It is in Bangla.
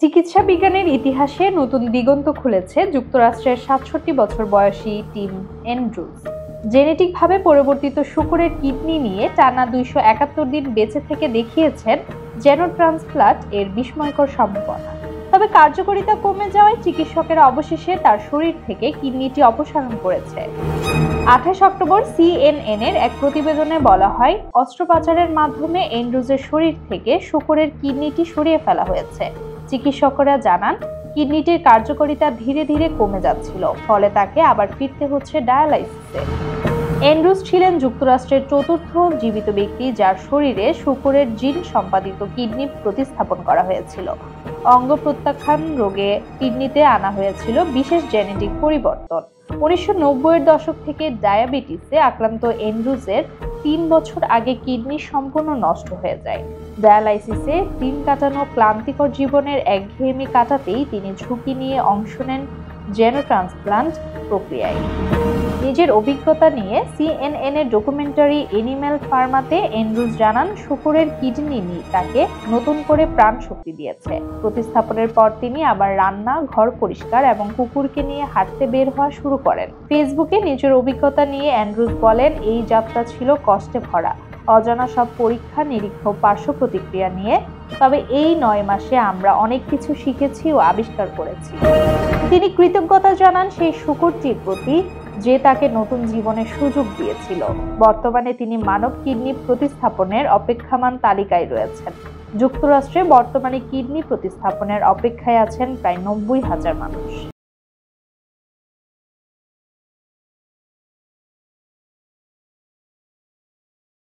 চিকিৎসা বিজ্ঞানের ইতিহাসে নতুন দিগন্ত খুলেছে যুক্তরাষ্ট্রের ৬৭ বছর বয়সী টিম অ্যান্ড্রুজ। জেনেটিকভাবে পরিবর্তিত শূকরের কিডনি নিয়ে টানা ২৭১ দিন বেঁচে থেকে দেখিয়েছেন জেনোট্রান্সপ্লান্ট এর বিস্ময়কর সম্ভাবনা। তবে কার্যকারিতা কমে যাওয়ায় চিকিৎসকেরা অবশেষে তার শরীর থেকে কিডনিটি অপসারণ করেছে। ২৮ অক্টোবর CNN এর এক প্রতিবেদনে বলা হয়, অস্ত্রোপচারের মাধ্যমে অ্যান্ড্রুজের শরীর থেকে শূকরের কিডনিটি সরিয়ে ফেলা হয়েছে। চিকিৎসকরা জানান, কিডনিটির কার্যকারিতা ধীরে ধীরে কমে যাচ্ছিল, ফলে তাকে আবার ফিরতে হচ্ছে ডায়ালাইসিসে। অ্যান্ড্রুজ ছিলেন যুক্তরাষ্ট্রের চতুর্থ জীবিত ব্যক্তি যার শরীরে শূকরের জিন সম্পাদিত কিডনি প্রতিস্থাপন করা হয়েছিল। অঙ্গ প্রত্যাখ্যান রোগে কিডনিতে আনা হয়েছিল বিশেষ জেনেটিক পরিবর্তন। ১৯৯০-এর দশক থেকে ডায়াবেটিসে আক্রান্ত অ্যান্ড্রুজের ৩ বছর আগে কিডনি সম্পূর্ণ নষ্ট হয়ে যায়। ডায়ালাইসিসে দিন কাটানো ক্লান্তিকর জীবনের একঘেয়েমি কাটাতেই তিনি ঝুঁকি নিয়ে অংশ নেন জেনোট্রান্সপ্লান্ট প্রক্রিয়ায়। নিজের অভিজ্ঞতা নিয়ে CNN এর ডকুমেন্টারি এনিম্যাল ফার্মাতে অ্যান্ড্রুজ জানান, শূকরের কিডনি তাকে নতুন করে প্রাণ শক্তি দিয়েছে। প্রতিস্থাপনের পর তিনি আবার রান্না, ঘর পরিষ্কার এবং কুকুরকে নিয়ে হাঁটতে বের হওয়া শুরু করেন। ফেসবুকে নিজের অভিজ্ঞতা নিয়ে অ্যান্ড্রুজ বলেন, এই যাত্রা ছিল কষ্টে ভরা, অজানা সব পরীক্ষা নিরীক্ষা, পার্শ্ব প্রতিক্রিয়া নিয়ে। তবে এই ৯ মাসে আমরা অনেক কিছু শিখেছি ও আবিষ্কার করেছি। তিনি কৃতজ্ঞতা জানান সেই শূকরটির প্রতি যে তাকে নতুন জীবনের সুযোগ দিয়েছিল। বর্তমানে তিনি মানব কিডনি প্রতিস্থাপনের অপেক্ষমাণ তালিকায় রয়েছেন। যুক্তরাষ্ট্রে বর্তমানে কিডনি প্রতিস্থাপনের অপেক্ষায় আছেন প্রায় ৯০,০০০ মানুষ।